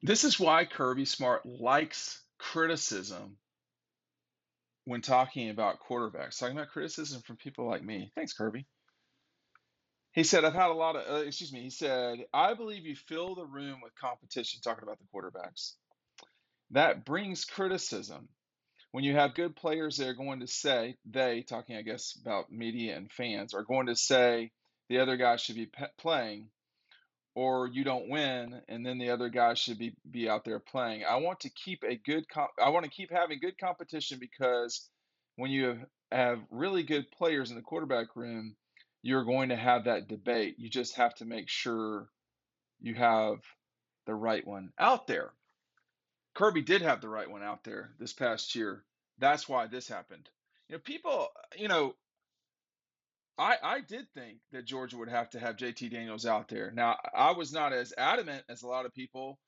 This is why Kirby Smart likes criticism when talking about quarterbacks, talking about criticism from people like me. Thanks, Kirby. He said, I've had a lot of, he said, I believe you fill the room with competition, talking about the quarterbacks. That brings criticism. When you have good players, they're going to say, talking, I guess, about media and fans, are going to say the other guy should be playing, or you don't win, and then the other guy should be out there playing. I want to keep I want to keep having good competition because when you have really good players in the quarterback room, you're going to have that debate. You just have to make sure you have the right one out there. Kirby did have the right one out there this past year. That's why this happened. People, you know, I did think that Georgia would have to have JT Daniels out there. Now, I was not as adamant as a lot of people.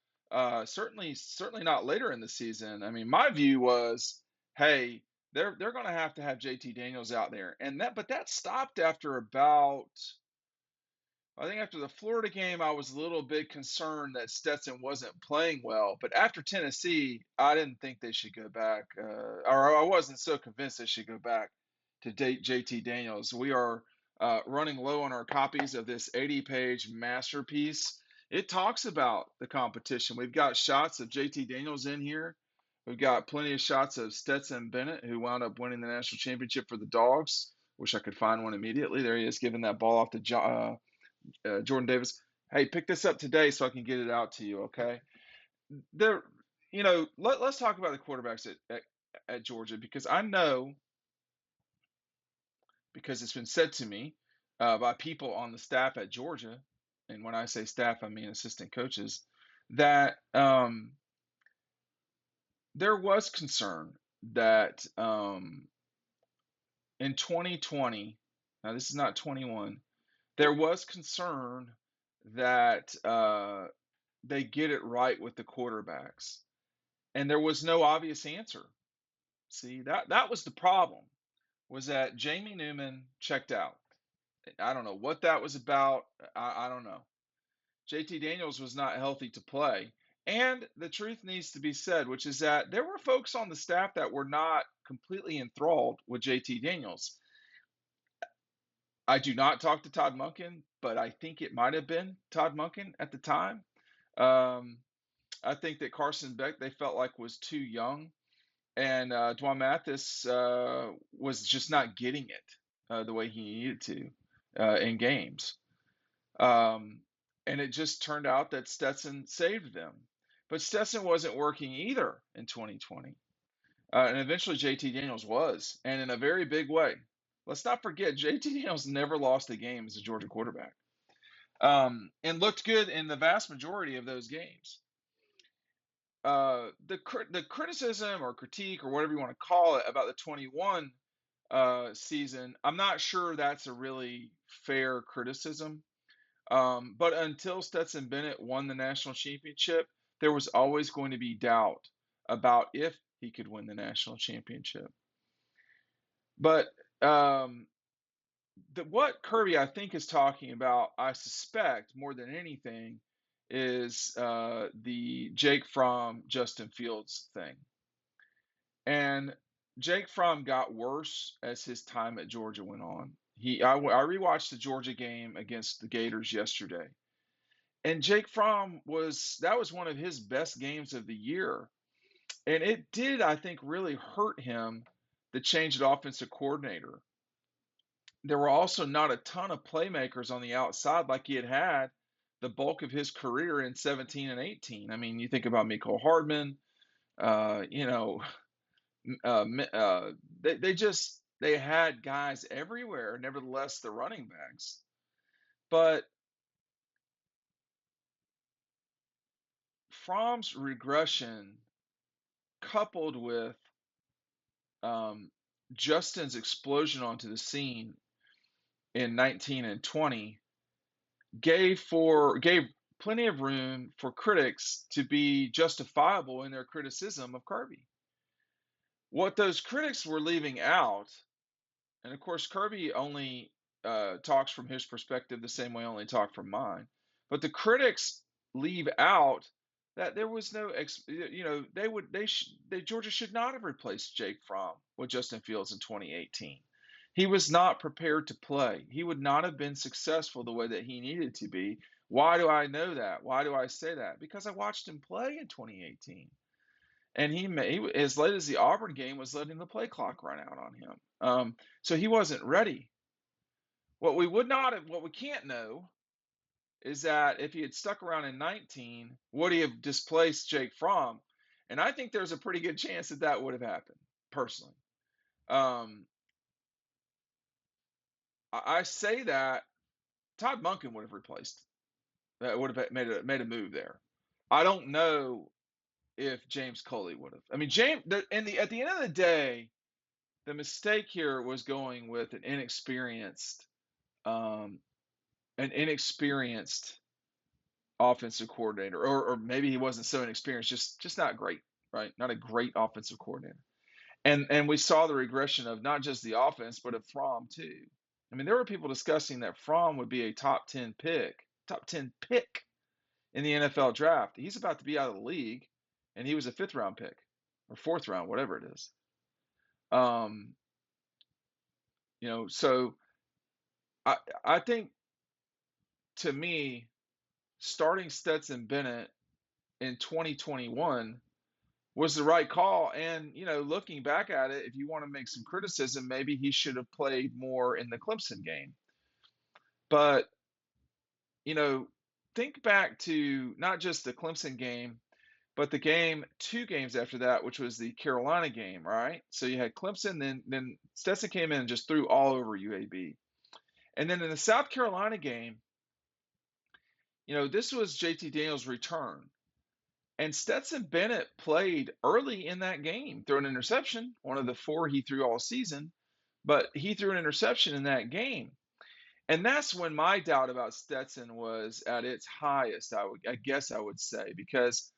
Certainly not later in the season. I mean, my view was, hey, they're going to have JT Daniels out there, but that stopped after about, I think after the Florida game, I was a little bit concerned that Stetson wasn't playing well. But after Tennessee, I didn't think they should go back, or I wasn't so convinced they should go back to date JT Daniels. We are running low on our copies of this 80-page masterpiece. It talks about the competition. We've got shots of JT Daniels in here. We've got plenty of shots of Stetson Bennett, who wound up winning the national championship for the Dogs. Wish I could find one immediately. There he is, giving that ball off to Jordan Davis. Hey, pick this up today so I can get it out to you. Okay. There, let's talk about the quarterbacks at Georgia, because I know, because it's been said to me by people on the staff at Georgia, and when I say staff, I mean assistant coaches, that there was concern that in 2020, now this is not 21, there was concern that they get it right with the quarterbacks, and there was no obvious answer. See, that was the problem, was that Jamie Newman checked out. I don't know what that was about. I don't know. JT Daniels was not healthy to play. And the truth needs to be said, which is that there were folks on the staff that were not completely enthralled with JT Daniels. I do not talk to Todd Monken, but I think it might have been Todd Monken at the time. Um, I think that Carson Beck, they felt like, was too young, and Dwan Mathis was just not getting it the way he needed to in games. Um, and it just turned out that Stetson saved them. But Stetson wasn't working either in 2020. And eventually JT Daniels was, and in a very big way. Let's not forget, JT Daniels never lost a game as a Georgia quarterback, and looked good in the vast majority of those games. The criticism or critique or whatever you want to call it about the 21 season, I'm not sure that's a really fair criticism. But until Stetson Bennett won the national championship, there was always going to be doubt about if he could win the national championship. But what Kirby, I think, is talking about, I suspect, more than anything, is the Jake Fromm, Justin Fields thing. And Jake Fromm got worse as his time at Georgia went on. I rewatched the Georgia game against the Gators yesterday, and Jake Fromm that was one of his best games of the year, and it did, I think, really hurt him, the change at offensive coordinator. There were also not a ton of playmakers on the outside like he had the bulk of his career in 17 and 18. I mean, you think about Mecole Hardman, you know, they had guys everywhere. Nevertheless, the running backs, but Fromm's regression, coupled with um, Justin's explosion onto the scene in 19 and 20, gave plenty of room for critics to be justifiable in their criticism of Kirby. What those critics were leaving out, and of course Kirby only talks from his perspective the same way I only talk from mine, but the critics leave out that there was no Georgia should not have replaced Jake Fromm with Justin Fields in 2018. He was not prepared to play. He would not have been successful the way that he needed to be. Why do I know that? Why do I say that? Because I watched him play in 2018, and as late as the Auburn game was letting the play clock run out on him. So he wasn't ready. What we can't know is that if he had stuck around in 19, would he have displaced Jake Fromm? And I think there's a pretty good chance that that would have happened, personally. Um, I say that Todd Monken would have replaced. That would have made a move there. I don't know if James Coley would have. I mean, at the end of the day, the mistake here was going with um, an inexperienced offensive coordinator, or maybe he wasn't so inexperienced, just not great, right? Not a great offensive coordinator. And we saw the regression of not just the offense, but of Fromm too. I mean, there were people discussing that Fromm would be a top 10 pick in the NFL draft. He's about to be out of the league, and he was a fifth round pick or fourth round, whatever it is. Um, so I think, to me, starting Stetson Bennett in 2021 was the right call. And, looking back at it, if you want to make some criticism, maybe he should have played more in the Clemson game. But, you know, think back to not just the Clemson game, but the game, 2 games after that, which was the Carolina game, right? So you had Clemson, then Stetson came in and just threw all over UAB. And then in the South Carolina game, this was JT Daniels' return. And Stetson Bennett played early in that game, threw an interception, one of the 4 he threw all season, but he threw an interception in that game. And that's when my doubt about Stetson was at its highest, I guess I would say, because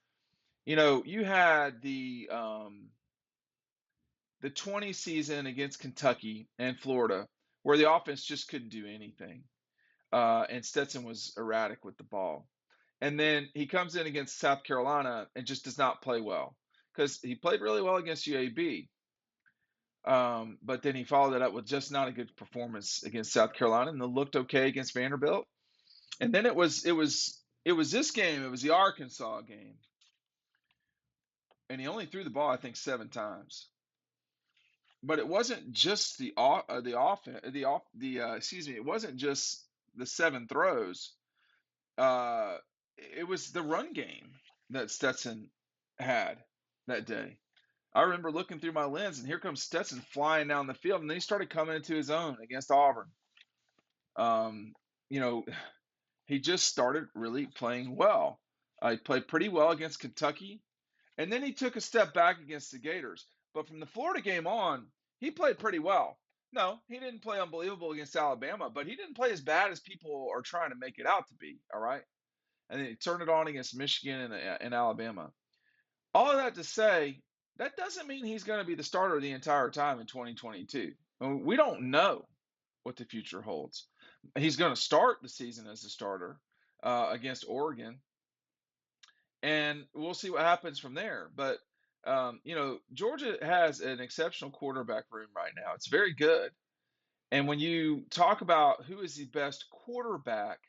you had the 20 season against Kentucky and Florida, where the offense just couldn't do anything, and Stetson was erratic with the ball. And then he comes in against South Carolina and just does not play well, because he played really well against UAB. But then he followed it up with just not a good performance against South Carolina, and then looked okay against Vanderbilt. And then it was this game. It was the Arkansas game, and he only threw the ball, I think, 7 times. But it wasn't just the offense, excuse me. It wasn't just the 7 throws. Uh, it was the run game that Stetson had that day. I remember looking through my lens, and here comes Stetson flying down the field, and then he started coming into his own against Auburn. Um, you know, he just started really playing well. He played pretty well against Kentucky, and then he took a step back against the Gators. But from the Florida game on, he played pretty well. No, he didn't play unbelievable against Alabama, but he didn't play as bad as people are trying to make it out to be. All right, and then he turned it on against Michigan and Alabama. All of that to say, that doesn't mean he's going to be the starter the entire time in 2022. We don't know what the future holds. He's going to start the season as a starter against Oregon, and we'll see what happens from there. But Georgia has an exceptional quarterback room right now. It's very good. And when you talk about who is the best quarterback,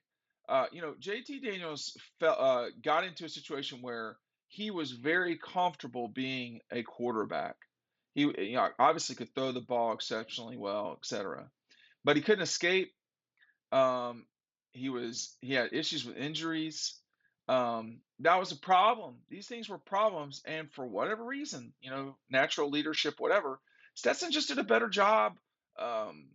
JT Daniels got into a situation where he was very comfortable being a quarterback. He, obviously could throw the ball exceptionally well, etc. But he couldn't escape. Um, he had issues with injuries. That was a problem. These things were problems, and for whatever reason, natural leadership, whatever, Stetson just did a better job um,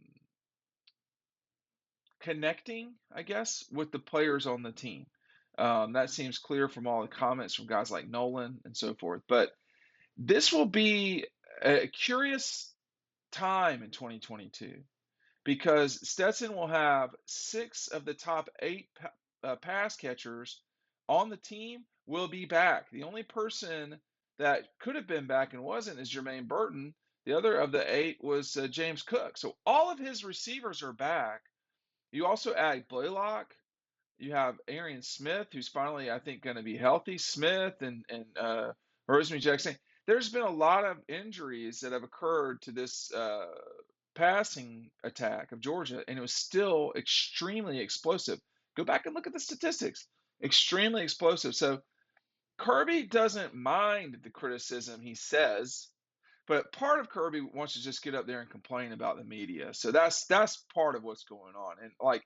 connecting, I guess, with the players on the team. That seems clear from all the comments from guys like Nolan and so forth. But this will be a curious time in 2022, because Stetson will have 6 of the top 8 pass catchers on the team will be back. The only person that could have been back and wasn't is Jermaine Burton. The other of the 8 was James Cook. So all of his receivers are back. You also add Blaylock. You have Arian Smith, who's finally, I think, going to be healthy. Smith and Rosemary Jackson. There's been a lot of injuries that have occurred to this passing attack of Georgia, and it was still extremely explosive. Go back and look at the statistics. Extremely explosive. So Kirby doesn't mind the criticism, he says, but part of Kirby wants to just get up there and complain about the media. So that's part of what's going on. And like,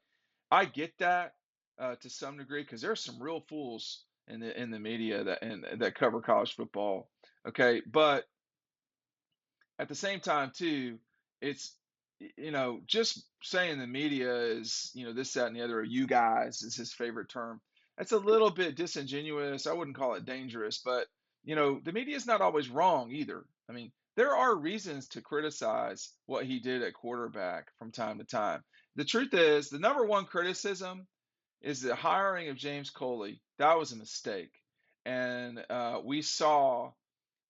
I get that to some degree because there's some real fools in the media that cover college football. Okay, but at the same time too, it's just saying the media is this, that, and the other, or you guys is his favorite term. That's a little bit disingenuous. I wouldn't call it dangerous, but the media is not always wrong either. I mean, there are reasons to criticize what he did at quarterback from time to time. The truth is, the number one criticism is the hiring of James Coley. That was a mistake, and we saw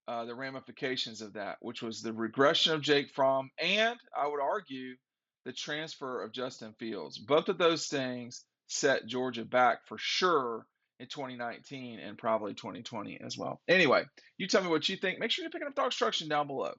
the ramifications of that, which was the regression of Jake Fromm, and I would argue the transfer of Justin Fields. Both of those things set Georgia back for sure in 2019 and probably 2020 as well. Anyway, you tell me what you think. Make sure you're picking up DAWGSTRUCTION down below.